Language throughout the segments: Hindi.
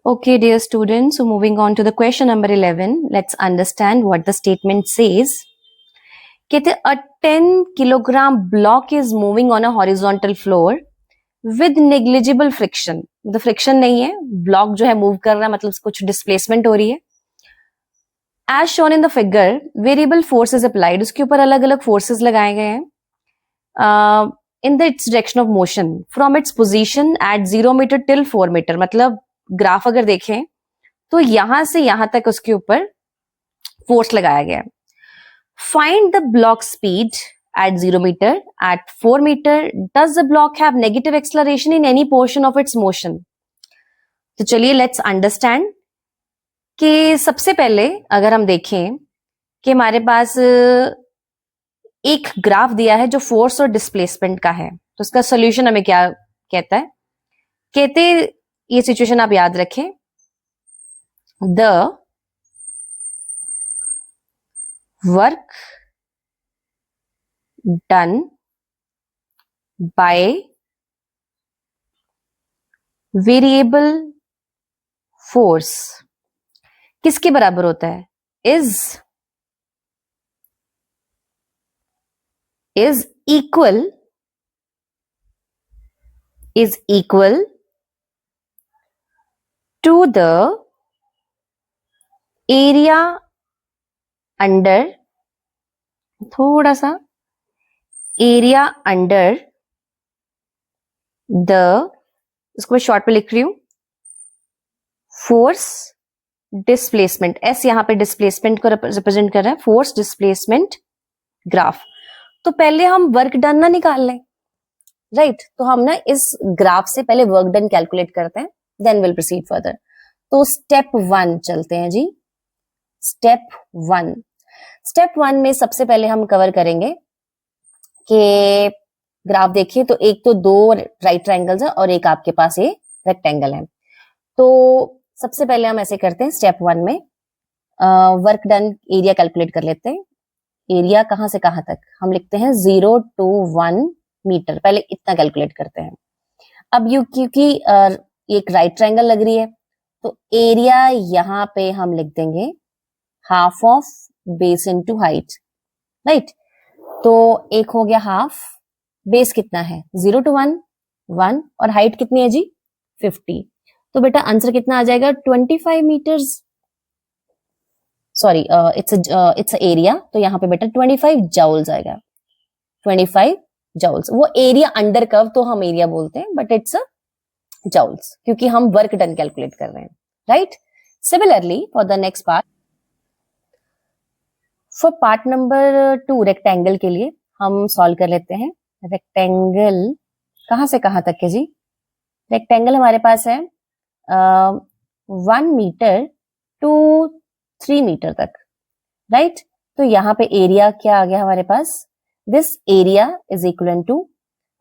Okay, dear students, so moving on to the question number 11, let's understand what the statement says. कहते a 10 kilogram block is moving on a horizontal floor with negligible friction. मतलब फ्रिक्शन नहीं है, ब्लॉक जो है मूव कर रहा है, मतलब कुछ डिस्प्लेसमेंट हो रही है. As shown in the figure, variable force is applied. उसके ऊपर अलग अलग फोर्सेस लगाए गए हैं in the its direction of motion from its position at 0 meter till 4 meter. मतलब ग्राफ अगर देखें तो यहां से यहां तक उसके ऊपर फोर्स लगाया गया है. Find the block speed at 0 meter, at 4 meter. Does the block have negative acceleration in any portion of its motion? तो चलिए लेट्स अंडरस्टैंड कि सबसे पहले अगर हम देखें कि हमारे पास एक ग्राफ दिया है जो फोर्स और डिस्प्लेसमेंट का है, तो उसका सोल्यूशन हमें क्या कहता है? कहते ये सिचुएशन आप याद रखें, the work done by variable force किसके बराबर होता है? Is equal to the area under, थोड़ा सा एरिया अंडर द, इसको मैं शॉर्ट में लिख रही हूं, फोर्स डिस्प्लेसमेंट. एस यहां पे डिस्प्लेसमेंट को रिप्रेजेंट कर रहा है, फोर्स डिस्प्लेसमेंट ग्राफ. तो पहले हम वर्क डन ना निकाल लें, राइट? तो हम ना इस ग्राफ से पहले वर्क डन कैलकुलेट करते हैं, देन विल प्रोसीड फर्दर. तो स्टेप 1 चलते हैं जी. स्टेप 1 में सबसे पहले हम कवर करेंगे कि ग्राफ देखिए तो एक तो 2 राइट ट्रायंगल्स है और एक आपके पास ये रेक्टेंगल है. तो सबसे पहले हम ऐसे करते हैं, स्टेप 1 में वर्क डन एरिया कैलकुलेट कर लेते हैं. एरिया कहां से कहां तक हम लिखते हैं? 0 to 1 मीटर. पहले इतना कैलकुलेट करते हैं. अब क्योंकि एक राइट ट्रायंगल लग रही है तो एरिया यहां पे हम लिख देंगे half of base into height, right? तो एक हो गया हाफ, बेस कितना है? 0 to 1 और हाइट कितनी है जी? 50. तो बेटा आंसर कितना आ जाएगा? 25 मीटर्स. सॉरी, इट्स एरिया, तो यहाँ पे बेटा 25 जाउल्स आएगा. 25 जाउल्स. वो एरिया अंडर कर्व तो हम एरिया बोलते हैं, बट इट्स जाउल्स क्योंकि हम वर्क डन कैलकुलेट कर रहे हैं, right? Similarly for the next part, for part number 2 rectangle के लिए हम सॉल्व कर लेते हैं. रेक्टेंगल कहां से कहां तक है जी? रेक्टेंगल हमारे पास है 1 मीटर टू 3 मीटर तक, राइट? तो यहाँ पे एरिया क्या आ गया हमारे पास? This area is equal to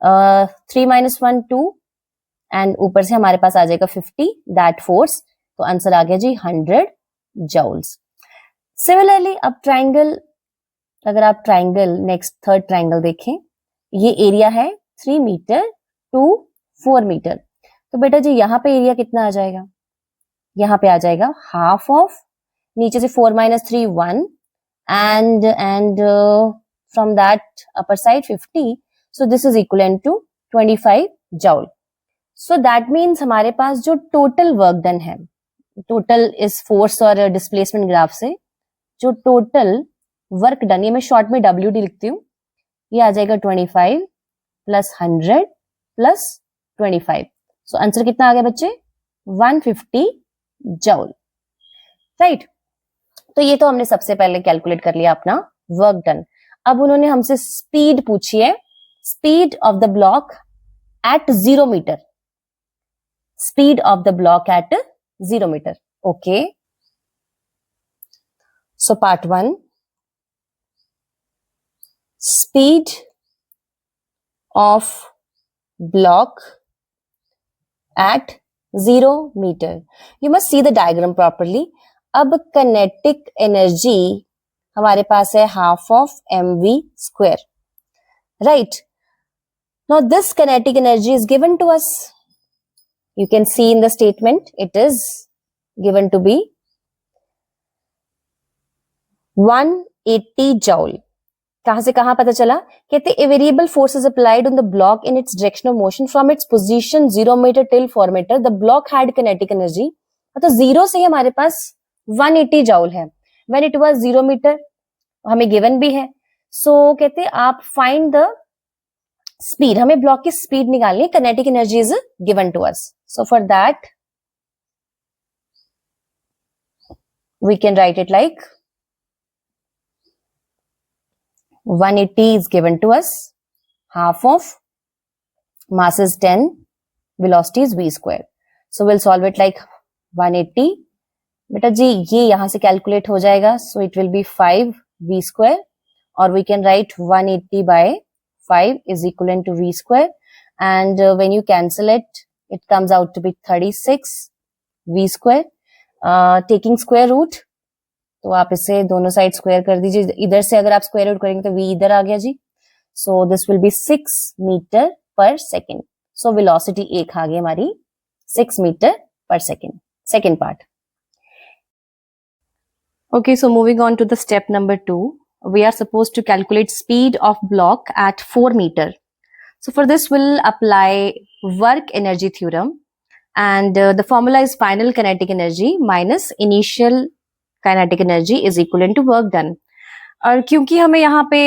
3 - 1 2 and ऊपर से हमारे पास आ जाएगा 50, दैट फोर्स. तो आंसर आ गया जी 100 जाउल्स. सिमिलरली अब ट्राइंगल, अगर आप ट्राइंगल नेक्स्ट थर्ड ट्राइंगल देखें, ये एरिया है 3 मीटर टू 4 मीटर. तो बेटा जी यहाँ पे एरिया कितना आ जाएगा? यहाँ पे आ जाएगा हाफ ऑफ, नीचे से 4 - 3 1 and from that upper side 50. So this is equal to 25 joule. So that means हमारे पास जो टोटल वर्क डन है, टोटल इस फोर्स और डिस्प्लेसमेंट ग्राफ से जो टोटल वर्क डन, ये मैं शॉर्ट में WD लिखती हूँ, ये आ जाएगा 25 प्लस 100 प्लस 25. सो आंसर कितना आ गया बच्चे? 150 जाउल, राइट? तो ये तो हमने सबसे पहले कैलकुलेट कर लिया अपना वर्क डन. अब उन्होंने हमसे स्पीड पूछी है, speed of the block at 0 metre. Speed of the block at 0 metre. Okay, so part 1, speed of block at 0 meter. You must see the diagram properly. अब kinetic energy हमारे पास है half of mv square, right? Now this kinetic energy is given to us. You can see in the statement it is given to be 180 joule. कहां से कहां पता चला? कहते a variable force is applied on the block in its direction of motion from its position 0 meter till 4 meter. The block had kinetic energy. मतलब 0 से ही हमारे पास 180 joule है. When it was 0 meter हमें given भी है. So कहते आप find the speed. हमें block की speed निकालनी है. Kinetic energy is given to us. So for that we can write it like 180 is given to us, half of mass is 10, velocity is v square. So we'll solve it like 180. बेटा जी ये यहां से कैलकुलेट हो जाएगा, so it will be 5 v square, or we can write 180 by 5 is equivalent to v square, and when you cancel it, it comes out to be 36 v square. Taking square root, तो आप इसे दोनों साइड स्क्वायर कर दीजिए. इधर से अगर आप स्क्वायर रूट करेंगे तो v इधर आ गया जी. So this will be 6 metre per second. So velocity एक आ गई हमारी 6 metre per second. Second part. Okay, so moving on to the step number 2. We are suppose to calculate speed of block at 4 metre. So for this will apply work energy theorem, and the formula is final kinetic energy minus initial kinetic energy is equivalent to work done. और क्योंकि हमें यहाँ पे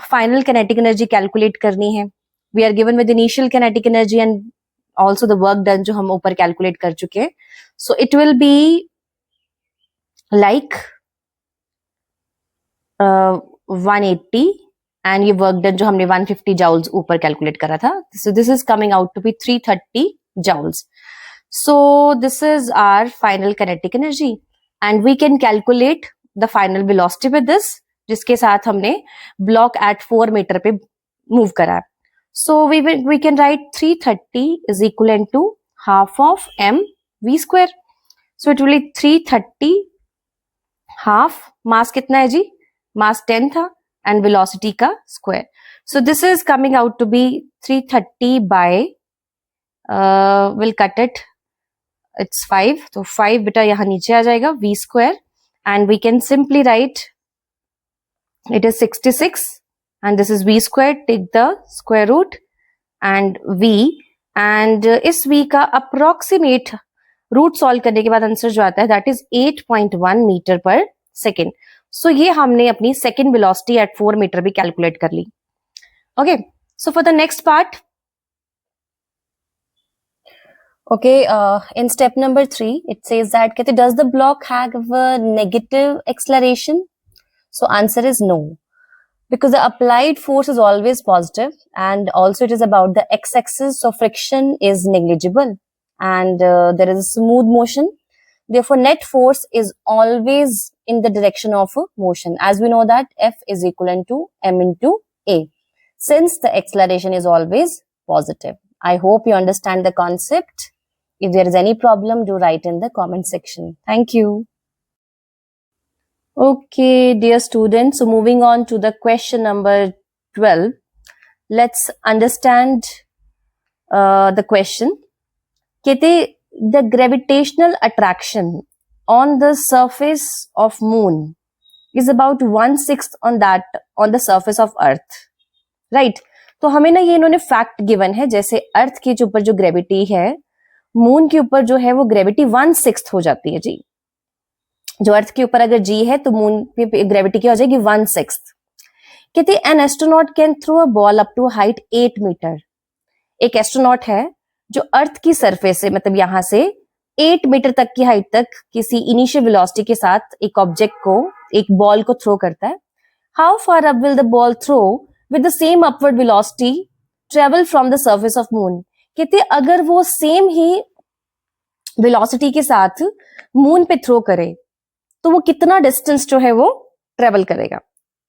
फाइनल kinetic energy कैलकुलेट करनी है, we are given with initial kinetic energy and also the work done जो हम ऊपर कैलकुलेट कर चुके हैं. So it will be like 180 and ये work done जो हमने 150 joules ऊपर कैलकुलेट करा था. So this is coming out to be 330 joules. So this is our final kinetic energy and we can calculate the final velocity with this, जिसके साथ हमने block at 4 meter पे move करा. So we can write 330 is equivalent to half of m v square. So it will be 330 half, mass कितना है जी? mass 10 था and velocity का square. So this is coming out to be 330 by we'll cut it. It's 5, तो 5 बेटा यहाँ नीचे आ जाएगा v square, and we can simply write it is 66 and this is v square. Take the square root and v, and इस v का approximate root solve करने के बाद आंसर जो आता है that is 8.1 metre per second. So ये हमने अपनी सेकेंड वेलोसिटी एट 4 मीटर भी कैलकुलेट कर ली. Okay, so for the next part. Okay, in step number 3, it says that does the block have a negative acceleration? So answer is no, because the applied force is always positive, and also it is about the x-axis, so friction is negligible, and there is a smooth motion. Therefore, net force is always in the direction of motion, as we know that F is equivalent to m into a, since the acceleration is always positive. I hope you understand the concept. If there is any problem, do write in the comment section. Thank you. Okay, dear students, so moving on to the question number 12. Let's understand the question. कहते the gravitational attraction on the surface of moon is about 1/6 on the surface of earth. Right? तो हमें ना ये इन्होंने फैक्ट गिवन है, जैसे अर्थ के ऊपर जो ग्रेविटी है, मून के ऊपर जो है वो ग्रेविटी 1/6 हो जाती है जी. जो अर्थ के ऊपर अगर जी है तो मून पे ग्रेविटी क्या हो जाएगी? 1/6. कहते an astronaut can throw a ball up to height 8 metre. एक एस्ट्रोनॉट है जो अर्थ की सरफेस से, मतलब यहां से 8 मीटर तक की हाइट तक किसी इनिशियल वेलोसिटी के साथ एक ऑब्जेक्ट को, एक बॉल को थ्रो करता है. How far up will the ball throw with the same upward velocity travel from the surface of moon? कहते अगर वो सेम ही वेलोसिटी के साथ मून पे थ्रो करे तो वो कितना डिस्टेंस जो है वो ट्रेवल करेगा.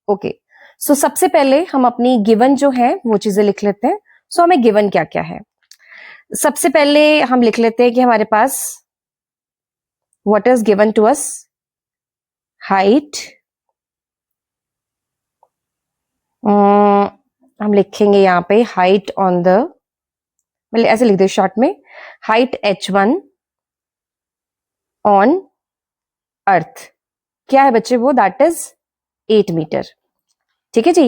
ओके, सो सबसे पहले हम अपनी गिवन जो है वो चीजें लिख लेते हैं. सो हमें गिवन क्या क्या है, सबसे पहले हम लिख लेते हैं कि हमारे पास what is given to us. Height, हम लिखेंगे यहाँ पे हाइट ऑन द, मतलब ऐसे लिख दे शॉर्ट में, हाइट h1 ऑन अर्थ क्या है बच्चे वो, दैट इज 8 मीटर। ठीक है जी।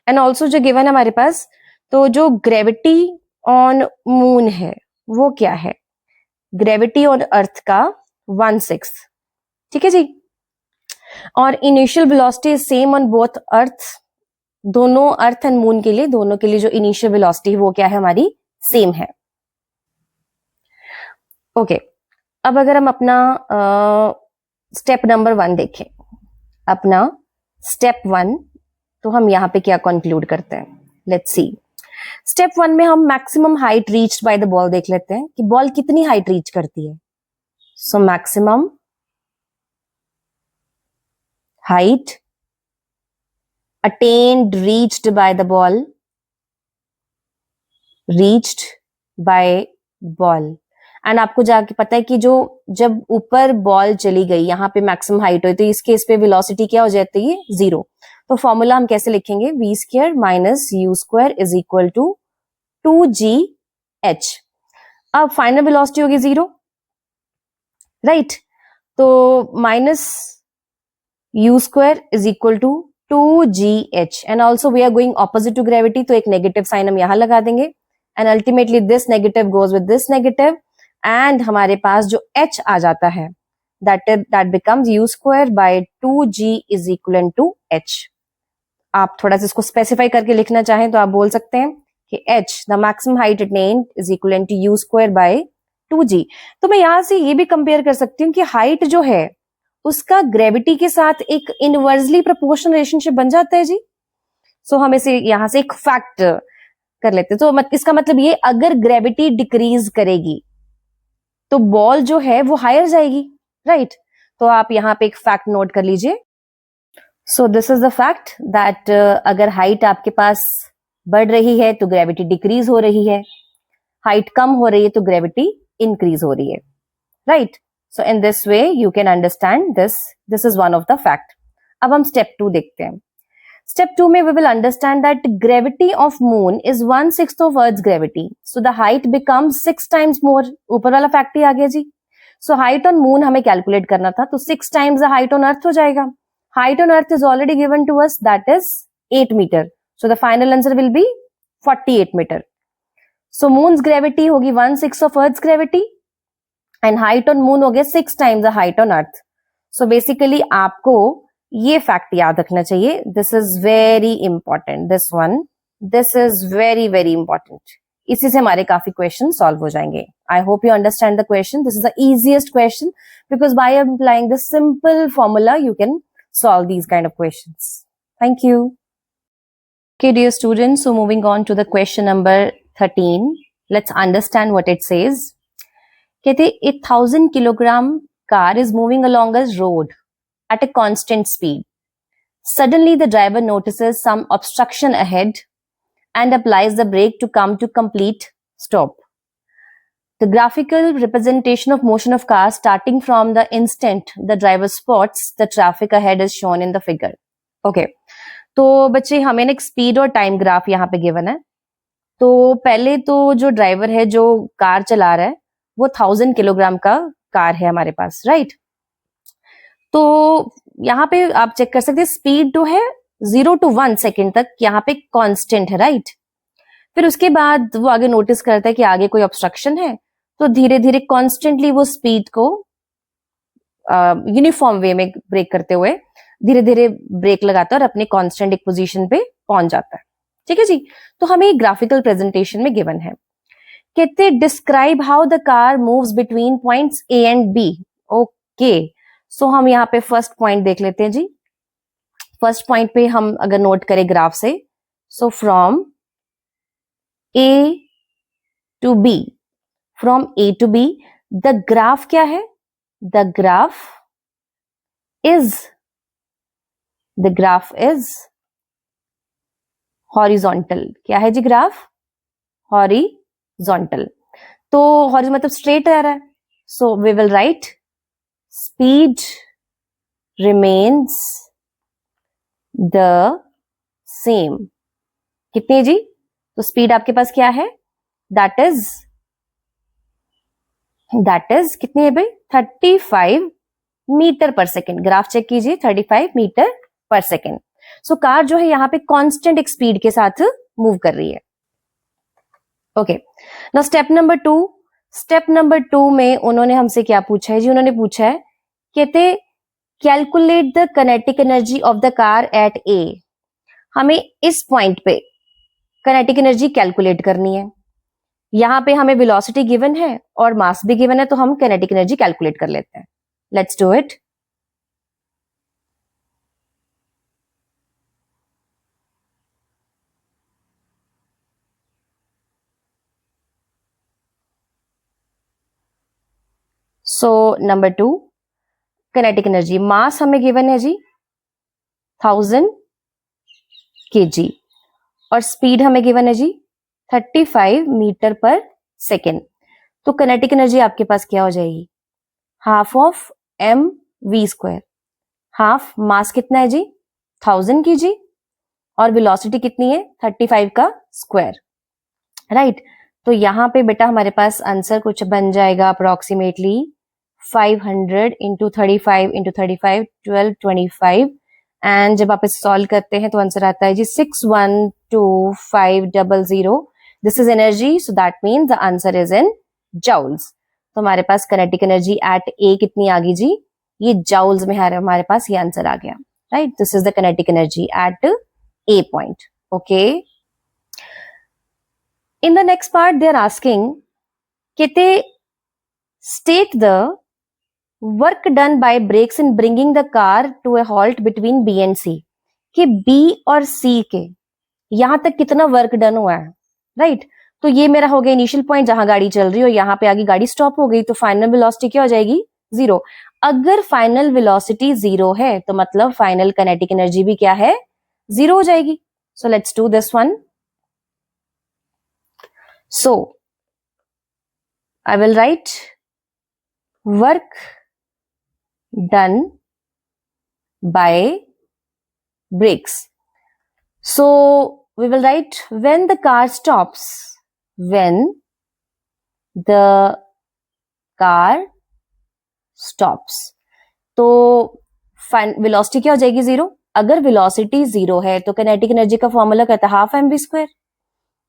एंड ऑल्सो जो गिवन है हमारे पास, तो जो ग्रेविटी ऑन मून है वो क्या है, ग्रेविटी ऑन अर्थ का 1/6। ठीक है जी। और initial velocity is same on both earth, दोनों अर्थ एंड मून के लिए, दोनों के लिए जो इनिशियल वेलोसिटी है वो क्या है हमारी, सेम है। ओके अब अगर हम अपना स्टेप नंबर 1 देखें, अपना स्टेप 1, तो हम यहां पे क्या कंक्लूड करते हैं, लेट्स सी। स्टेप 1 में हम maximum height reached by the ball देख लेते हैं कि बॉल कितनी हाइट रीच करती है। So maximum height attained reached by the ball, reached by ball। And आपको जाके पता है कि जो जब ऊपर बॉल चली गई यहां पे मैक्सिमम हाइट हुई, तो इस केस पे वेलोसिटी क्या हो जाती है, 0। तो फॉर्मूला हम कैसे लिखेंगे, v² minus u² is equal to 2gh। अब फाइनल वेलोसिटी होगी 0, राइट। तो minus u² is equal to 2gh and also we are going opposite to gravity, तो एक नेगेटिव साइन हम यहां लगा देंगे and ultimately this negative goes with this negative and हमारे पास जो h आ जाता है that becomes u² by 2g is equal to h। आप थोड़ा सा इसको स्पेसिफाई करके लिखना चाहें तो आप बोल सकते हैं कि h the maximum height attained is equal to u² by 2g। तो मैं यहां से ये भी कंपेयर कर सकती हूँ कि हाइट जो है उसका ग्रेविटी के साथ एक इनवर्सली प्रोपोर्शनल रिलेशनशिप बन जाता है जी। सो हम इसे यहां से एक फैक्ट कर लेते हैं। तो इसका मतलब ये, अगर ग्रेविटी डिक्रीज करेगी तो बॉल जो है वो हायर जाएगी, राइट। तो आप यहां पे एक फैक्ट नोट कर लीजिए। सो this is the fact that अगर हाइट आपके पास बढ़ रही है तो ग्रेविटी डिक्रीज हो रही है, हाइट कम हो रही है तो ग्रेविटी इंक्रीज हो रही है, right. So in this way you can understand this. This is one of the fact. अब हम step 2 देखते हैं। Step 2 में we will understand that gravity of moon is 1/6 of Earth's gravity. So the height becomes 6 times more. ऊपर वाला fact ही आ गया जी। So height on moon हमें calculate करना था, तो 6 times the height on Earth हो जाएगा। Height on Earth is already given to us, that is 8 meter. So the final answer will be 48 meter. So moon's gravity होगी 1/6 of Earth's gravity. And height on moon हो गया 6 times the height on earth. So basically आपको ये फैक्ट याद रखना चाहिए, this is very important, this one, this is very very important. इसी से हमारे काफी क्वेश्चन सॉल्व हो जाएंगे। आई hope you understand the question. This is the easiest question because by applying the simple formula you can solve these kind of questions. Thank you. Okay, dear students, so moving on to the question number 13, let's understand what it says. कहते 1000 kilogram car is moving along a road at a constant speed. Suddenly the driver notices some obstruction ahead and applies the brake to come to complete stop. The graphical representation of motion of cars starting from the instant the driver spots the traffic ahead is shown in the figure. Okay. तो बच्चे हमें एक स्पीड और टाइम ग्राफ यहाँ पे गिवन है। तो पहले तो जो ड्राइवर है जो कार चला रहा है वो 1000 किलोग्राम का कार है हमारे पास, राइट। तो यहाँ पे आप चेक कर सकते हैं स्पीड जो है 0 to 1 सेकेंड तक यहाँ पे कांस्टेंट है, राइट। फिर उसके बाद वो आगे नोटिस करता है कि आगे कोई ऑब्स्ट्रक्शन है, तो धीरे धीरे कॉन्स्टेंटली वो स्पीड को यूनिफॉर्म वे में ब्रेक करते हुए धीरे धीरे ब्रेक लगाता है और अपने कांस्टेंट एक पोजीशन पे पहुंच जाता है। ठीक है जी। तो हमें ग्राफिकल प्रेजेंटेशन में गिवन है, कहते describe how the car moves between points A and B. Okay, so हम यहाँ पे फर्स्ट पॉइंट देख लेते हैं जी। फर्स्ट पॉइंट पे हम अगर नोट करें ग्राफ से, so from A to B, from A to B the graph क्या है, द ग्राफ इज हॉरिजॉन्टल। क्या है जी ग्राफ, हॉरिजॉन्टल। तो हॉरिजॉन्टल मतलब स्ट्रेट रह रहा है, so we will write speed remains the same. कितनी जी, तो स्पीड आपके पास क्या है, दैट इज कितनी है भाई, 35 metre per second. Graph check कीजिए, 35 metre per second. So car जो है यहाँ पे कांस्टेंट एक स्पीड के साथ मूव कर रही है। Okay, now step number 2। Step number 2 में उन्होंने हमसे क्या पूछा है जी? उन्होंने पूछा है, कहते calculate the kinetic energy of the car at A. हमें इस पॉइंट पे काइनेटिक एनर्जी कैलकुलेट करनी है। यहां पे हमें वेलोसिटी गिवन है और मास भी गिवन है, तो हम काइनेटिक एनर्जी कैलकुलेट कर लेते हैं। Let's do it. So number 2, kinetic energy, mass हमें गिवन है जी 1000 kg और स्पीड हमें गिवन है जी 35 मीटर पर सेकेंड। तो काइनेटिक एनर्जी आपके पास क्या हो जाएगी? Half of m v square. Half mass कितना है जी? 1000 kg और वेलोसिटी कितनी है? 35 का स्क्वायर, राइट। तो यहां पे बेटा हमारे पास आंसर कुछ बन जाएगा अप्रोक्सीमेटली 500 इंटू 35 इंटू 35 1225। एंड जब आप इसे सॉल्व करते हैं तो आंसर आता है जी 612500। This is energy, so that means the answer is in joules. तो हमारे पास काइनेटिक एनर्जी एट ए कितनी आ गई जी? ये जाउल्स में हमारे पास ये आंसर आ गया, right. This is the kinetic energy at A point. Okay, in the next part they are asking, कहते state the work done by brakes in bringing the car to a halt between B and C। कि B और C के यहां तक कितना वर्क डन हुआ है, राइट। तो ये मेरा हो गया इनिशियल पॉइंट जहां गाड़ी चल रही है और यहाँ पे आगे गाड़ी स्टॉप हो गई, तो फाइनल वेलोसिटी क्या हो जाएगी? 0। अगर फाइनल वेलोसिटी 0 है तो मतलब फाइनल काइनेटिक एनर्जी भी क्या है? 0 हो जाएगी। So let's do this one. So, I will write work done by brakes. So, we will write when the car stops. When the car stops. तो वेलोसिटी क्या हो जाएगी? 0। अगर वेलोसिटी 0 है तो काइनेटिक एनर्जी का फॉर्मूला कहता है हाफ एम वी स्क्वायर।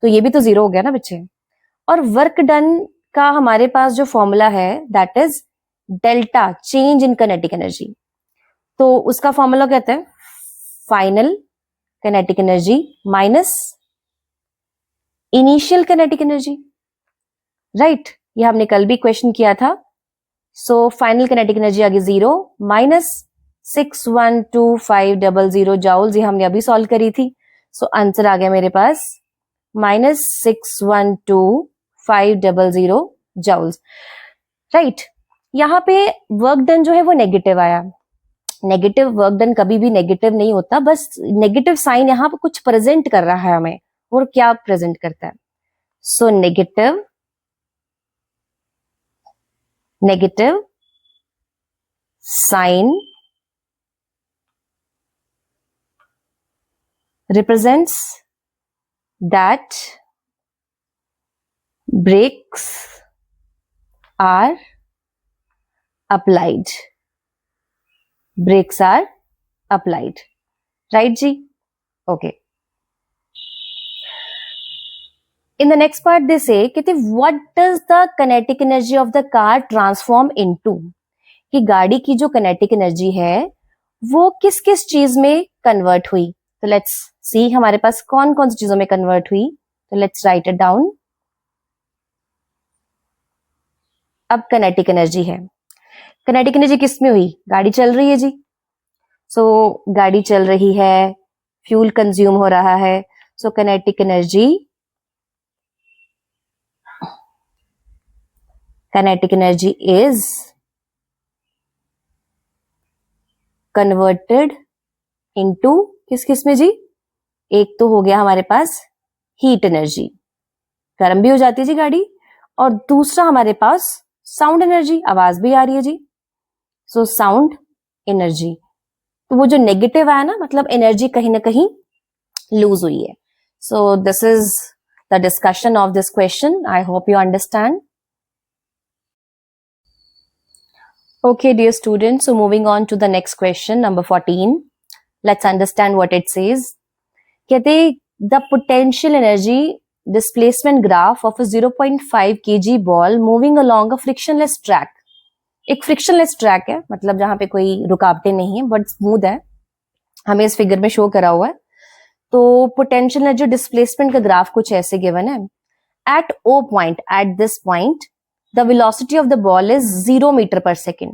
तो ये भी तो 0 हो गया ना बच्चे। और वर्क डन का हमारे पास जो फॉर्मूला है that is delta, change in kinetic energy. तो उसका फॉर्मूला कहते हैं final kinetic energy minus initial kinetic energy, right. ये हमने कल भी क्वेश्चन किया था। सो फाइनल काइनेटिक एनर्जी आ गई 0 माइनस 612500 जाउल्स, ये हमने अभी सॉल्व करी थी। सो आंसर आ गया मेरे पास माइनस 612500 जाउल्स, राइट। यहाँ पे वर्क डन जो है वो नेगेटिव आया। नेगेटिव वर्क डन कभी भी नेगेटिव नहीं होता, बस नेगेटिव साइन यहाँ पे कुछ प्रेजेंट कर रहा है हमें। और क्या प्रेजेंट करता है? So negative sign represents that brakes are applied. Brakes are applied. Right, Ji? Okay. In the next part, they say, कहते what does the kinetic energy of the car transform into? कि गाड़ी की जो kinetic energy है वो किस किस चीज में कन्वर्ट हुई। तो लेट्स सी हमारे पास कौन कौन सी चीजों में कन्वर्ट हुई। तो लेट्स राइट इट डाउन। अब काइनेटिक एनर्जी है। काइनेटिक एनर्जी किस में हुई? गाड़ी चल रही है जी। सो गाड़ी चल रही है, फ्यूल कंज्यूम हो रहा है। So kinetic energy is converted into किस किस में जी? एक तो हो गया हमारे पास हीट एनर्जी, गर्म भी हो जाती है जी गाड़ी। और दूसरा हमारे पास साउंड एनर्जी, आवाज भी आ रही है जी। So sound energy. तो वो जो नेगेटिव आया ना, मतलब एनर्जी कहीं ना कहीं लूज हुई है। सो this is the discussion of this question. I hope you understand. Okay, dear students, so moving on to the next question, number 14. Let's understand what it says. कहते the potential energy displacement graph of a 0.5 kg ball moving along a frictionless track. एक frictionless track है, मतलब जहां पे कोई रुकावटें नहीं है, बट स्मूथ है, हमें इस फिगर में शो करा हुआ है. तो पोटेंशियल एनर्जी डिस्प्लेसमेंट का ग्राफ कुछ ऐसे गिवन है. At O point, at this point, the velocity of the ball is 0 metre per second.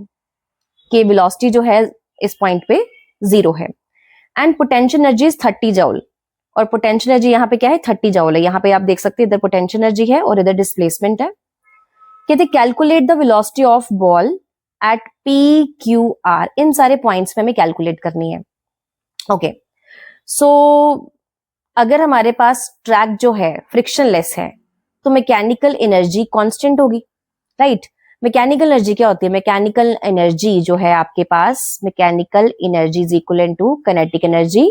के वेलोसिटी जो है इस पॉइंट पे 0 है. And potential energy is 30 joule. और पोटेंशियल एनर्जी यहाँ पे क्या है, 30 जूल है. यहाँ पे आप देख सकते हैं इधर पोटेंशियल एनर्जी है और इधर डिस्प्लेसमेंट है. कहते calculate the velocity of ball at P Q R. इन सारे पॉइंट्स पे हमें कैलकुलेट करनी है. ओके, सो अगर हमारे पास ट्रैक जो है फ्रिक्शनलेस है तो मैकेनिकल एनर्जी कांस्टेंट होगी, राइट. मैकेनिकल एनर्जी क्या होती है? मैकेनिकल एनर्जी जो है आपके पास, mechanical energy is equal to kinetic energy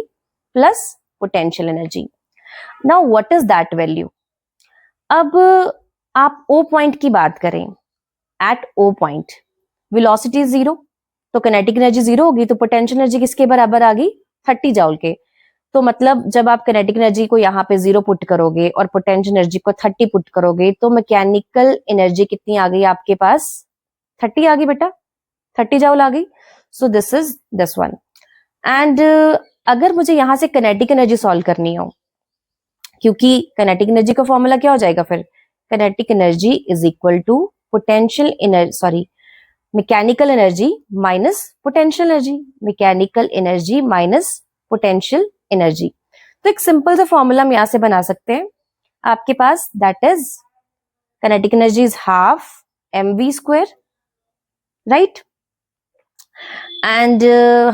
plus potential energy. Now what is that value? अब आप ओ पॉइंट की बात करें, एट ओ पॉइंट वेलोसिटी 0, तो काइनेटिक एनर्जी 0 होगी, तो पोटेंशियल एनर्जी किसके बराबर आ गई? 30 जूल के. तो मतलब जब आप काइनेटिक एनर्जी को यहाँ पे 0 पुट करोगे और पोटेंशियल एनर्जी को 30 पुट करोगे तो मैकेनिकल एनर्जी कितनी आ गई आपके पास? 30 आ गई बेटा, 30 जूल आ गई. सो this is this one. And अगर मुझे यहां से काइनेटिक एनर्जी सॉल्व करनी हो, क्योंकि काइनेटिक एनर्जी का फॉर्मूला क्या हो जाएगा फिर? Kinetic energy is equal to potential energy, sorry, mechanical energy minus potential energy. Mechanical energy minus potential energy. तो एक सिंपल सा फॉर्मूला हम यहां से बना सकते हैं आपके पास, that is kinetic energy is half mv square, right. And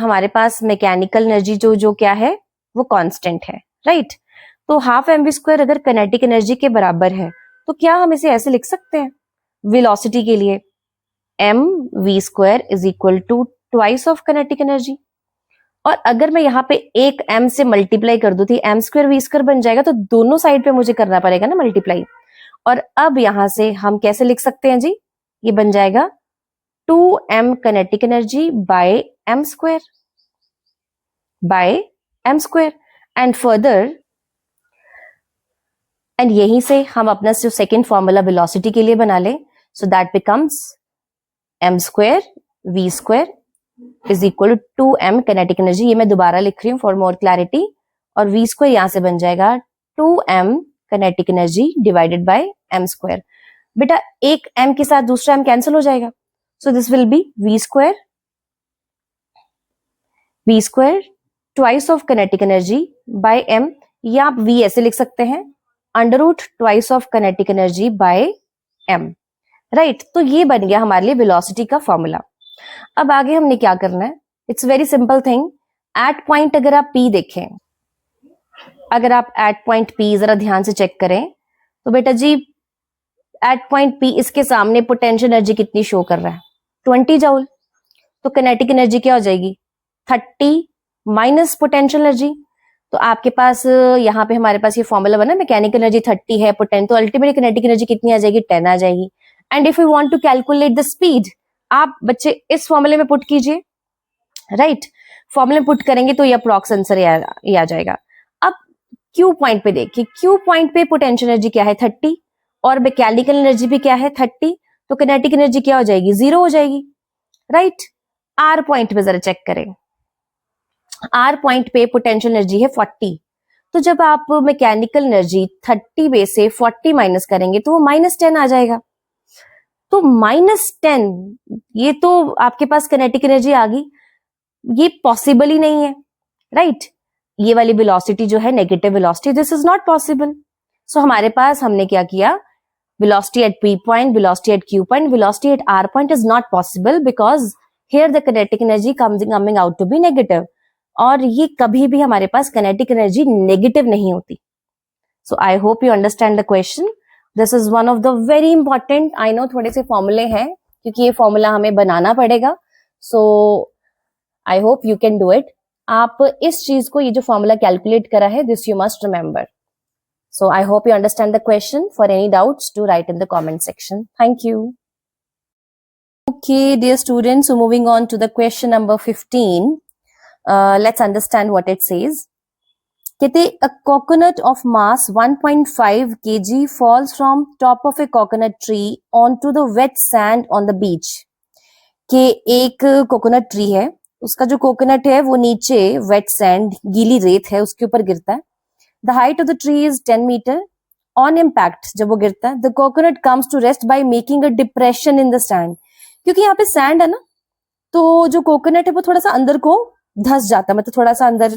हमारे पास मैकेनिकल एनर्जी जो क्या है वो कांस्टेंट है, राइट. तो हाफ mv स्क्वायर अगर काइनेटिक एनर्जी के बराबर है तो क्या हम इसे ऐसे लिख सकते हैं वेलोसिटी के लिए? mv square is equal to twice of kinetic energy. और अगर मैं यहाँ पे एक m से मल्टीप्लाई कर दूं तो m स्क्वायर v स्क्वायर बन जाएगा, तो दोनों साइड पे मुझे करना पड़ेगा ना मल्टीप्लाई. और अब यहां से हम कैसे लिख सकते हैं जी? ये बन जाएगा 2m kinetic energy by m square, by m square. And further, and यहीं से हम अपना जो सेकेंड फॉर्मूला वेलोसिटी के लिए बना ले, so that becomes m square v square is equal to 2m kinetic energy. ये मैं दोबारा लिख रही हूँ फॉर मोर क्लैरिटी. और v स्क्वायर यहां से बन जाएगा 2m kinetic energy divided by m square. बेटा एक m के साथ दूसरा m कैंसिल हो जाएगा, so this will be v square twice of kinetic energy by m. या आप v ऐसे लिख सकते हैं, under root twice of kinetic energy by m, right. तो ये बन गया हमारे लिए वेलोसिटी का फॉर्मूला. अब आगे हमने क्या करना है? It's very simple thing. At point अगर आप P देखें, अगर आप एट पॉइंट P जरा ध्यान से चेक करें तो बेटा जी एट पॉइंट P इसके सामने पोटेंशियल एनर्जी कितनी शो कर रहा है? 20 जूल. तो काइनेटिक एनर्जी क्या हो जाएगी? 30 माइनस पोटेंशियल एनर्जी. तो आपके पास यहाँ पे हमारे पास ये फॉर्मूला बना, मैकेनिकल एनर्जी 30 है, तो अल्टीमेट काइनेटिक एनर्जी कितनी आ जाएगी? 10 आ जाएगी. And if you want to calculate the speed, आप बच्चे इस फॉर्मूले में पुट कीजिए, राइट. फॉर्मूले में पुट करेंगे तो ये अप्रॉक्स आंसर ये आ जाएगा. अब क्यू पॉइंट पे देखिए, क्यू पॉइंट पे पोटेंशियल एनर्जी क्या है? 30, और मैकेनिकल एनर्जी भी क्या है? 30. तो काइनेटिक एनर्जी क्या हो जाएगी? 0 हो जाएगी, राइट. आर पॉइंट पे जरा चेक करें, आर पॉइंट पे पोटेंशियल एनर्जी है 40. तो जब आप मैकेनिकल एनर्जी 30 में से 40 माइनस करेंगे तो वो -10 आ जाएगा. तो -10, ये तो आपके पास काइनेटिक एनर्जी आ गई, ये पॉसिबल ही नहीं है, राइट. ये वाली वेलोसिटी जो है negative velocity, this is not possible. So हमारे पास हमने क्या किया? Velocity at P point, velocity at Q point, velocity at R point is not possible because here the kinetic energy coming out to be negative. और ये कभी भी हमारे पास काइनेटिक एनर्जी नेगेटिव नहीं होती. So I hope you understand the question. This is one of the very important, I know थोड़े से फॉर्मूले हैं क्योंकि ये फॉर्मूला हमें बनाना पड़ेगा. So I hope you can do it. आप इस चीज को, ये जो फॉर्मूला कैलकुलेट करा है, this you must remember. So I hope you understand the question. For any doubts to write in the comment section. Thank you. Okay, dear students, so moving on to the question number 15. Let's understand what it says. कहते a coconut of mass 1.5 kg falls from top of a coconut tree onto the wet sand on the beach. कि एक कोकोनट ट्री है, उसका जो कोकोनट है वो नीचे वेट सैंड गीली रेत है उसके ऊपर गिरता है. The height of the tree is 10 metre. On impact जब वो गिरता है the coconut comes to rest by making a depression in the sand. क्योंकि यहाँ पे सैंड है ना, तो जो कोकोनट है वो थोड़ा सा अंदर को धस जाता है, मतलब थोड़ा सा अंदर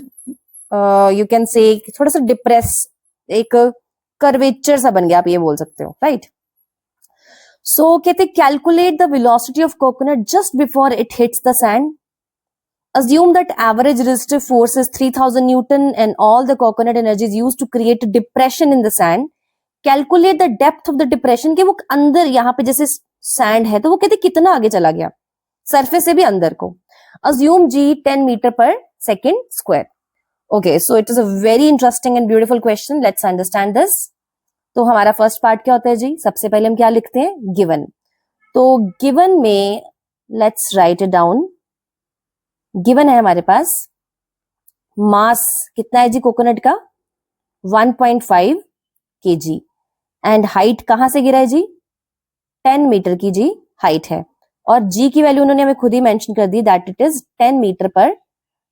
यू कैन से थोड़ा सा डिप्रेस, एक कर्वेचर सा बन गया, आप ये बोल सकते हो, राइट. सो कहते calculate the velocity of coconut just before it hits the sand. Assume that average resistive force is 3000 Newton and all the coconut energy is used to create a depression in the sand. Calculate the depth of the depression कि वो अंदर यहाँ पे जैसे सैंड है तो वो कहते कितना आगे चला गया सरफेस से भी अंदर को. Assume G 10 meter per second square. Okay, so it is a very interesting and beautiful question. Let's understand this. तो हमारा फर्स्ट पार्ट क्या होता है जी? सबसे पहले हम क्या लिखते हैं? गिवन. तो गिवन में let's write it down. Given है हमारे पास मास कितना है जी कोकोनट का? 1.5 kg. एंड हाइट कहां से गिरा है जी? 10 मीटर की जी हाइट है. और जी की वैल्यू उन्होंने हमें खुद ही मेंशन कर दी, that it is 10 metre per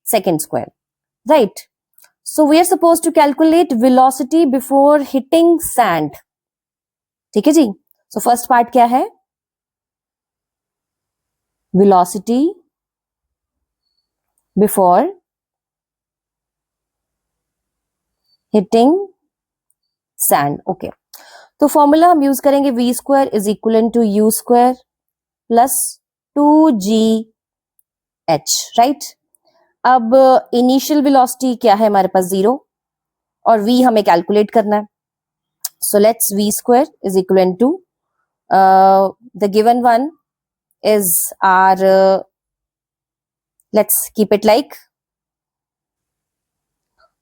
second square, right. So we are suppose to calculate velocity before hitting sand. ठीक है जी. सो फर्स्ट पार्ट क्या है? Velocity before hitting sand. Okay, तो फॉर्मूला हम यूज करेंगे v square is equal to u square plus 2gh, right. अब इनिशियल वेलोसिटी क्या है हमारे पास? 0, और v हमें कैलकुलेट करना है. So let's v square is equal to the given one is R, let's keep it like,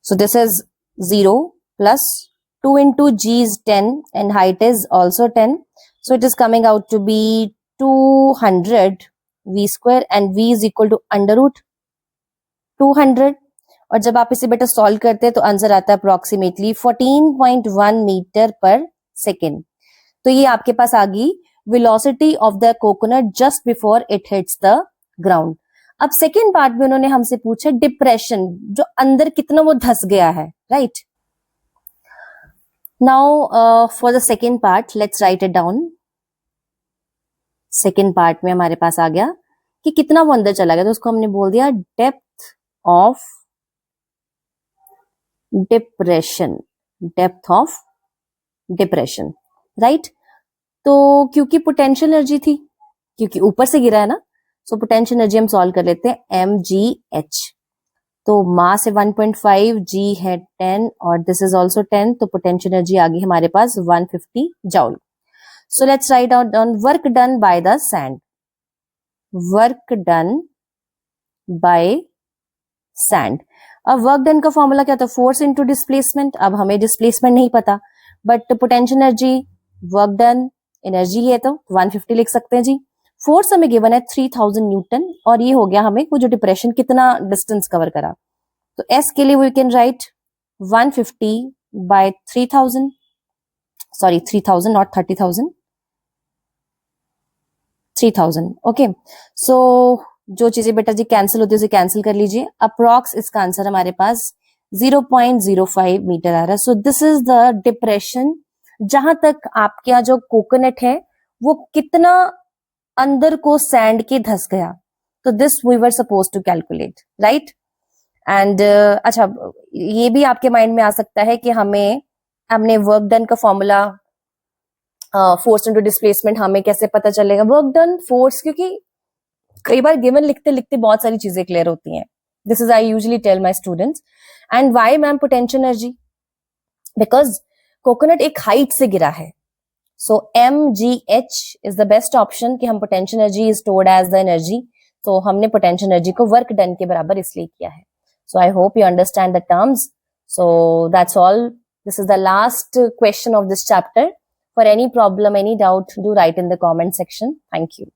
so this is 0 plus 2 into g is 10 and height is also 10, so it is coming out to be 200 v square and v is equal to under root 200. और जब आप इसे बेटा सॉल्व करते हैं तो आंसर आता है अप्रोक्सीमेटली 14.1 मीटर पर सेकेंड. तो ये आपके पास आ गई velocity of the coconut just before it hits the ground. अब सेकेंड पार्ट में उन्होंने हमसे पूछा डिप्रेशन, जो अंदर कितना वो धस गया है, right. Now for the second part let's write it down. Second part में हमारे पास आ गया कि कितना वो अंदर चला गया, तो उसको हमने बोल दिया depth of depression. Depth of depression, right. तो क्योंकि पोटेंशियल एनर्जी थी, क्योंकि ऊपर से गिरा है ना, सो पोटेंशियल एनर्जी हम सॉल्व कर लेते हैं mgh. तो मास है 1.5, g है 10 और दिस इज ऑल्सो 10, तो पोटेंशियल एनर्जी आ गई हमारे पास 150 joule. So let's write out down work done by the sand. Work done bye sand. अब वर्क डन का फॉर्मूला क्या था? Force into displacement. अब हमें डिस्प्लेसमेंट नहीं पता, but potential energy, work done, energy है तो 150 लिख सकते हैं जी. फोर्स हमें गिवन है 3000 न्यूटन और ये हो गया हमें वो जो डिप्रेशन कितना डिस्टेंस कवर करा. तो एस के लिए we can write 150 by 3000, sorry 3000 not 30,000, 3000. Okay, so जो चीजें बेटा जी कैंसिल होती है उसे कैंसिल कर लीजिए. अप्रॉक्स इसका आंसर हमारे पास 0.05 मीटर आ रहा है. सो दिस इज द डिप्रेशन, जहां तक आपके यहाँ जो कोकोनट है वो कितना अंदर को सैंड के धस गया. तो this we were suppose to calculate, right. And अच्छा, ये भी आपके माइंड में आ सकता है कि हमने वर्क डन का फॉर्मूला फोर्स इनटू डिस्प्लेसमेंट हमें कैसे पता चलेगा? वर्क डन फोर्स, क्योंकि कई बार गिवन लिखते लिखते बहुत सारी चीजें क्लियर होती हैं. This is I usually tell my students. And why ma'am potential energy? Because coconut एक हाइट से गिरा है. So mgh is the best option कि हम potential energy is stored as the energy. So हमने potential energy को work done के बराबर इसलिए किया है. So I hope you understand the terms. So that's all. This is the last question of this chapter. For any problem, any doubt, do write in the comment section. Thank you.